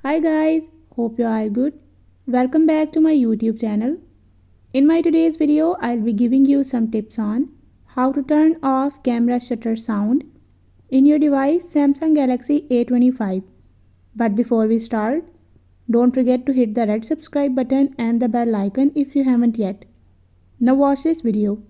Hi guys, hope you are good. Welcome back to my YouTube channel. In my today's video, I'll be giving you some tips on how to turn off camera shutter sound in your device Samsung Galaxy A25. But before we start, don't forget to hit the red subscribe button and the bell icon if you haven't yet. Now watch this video.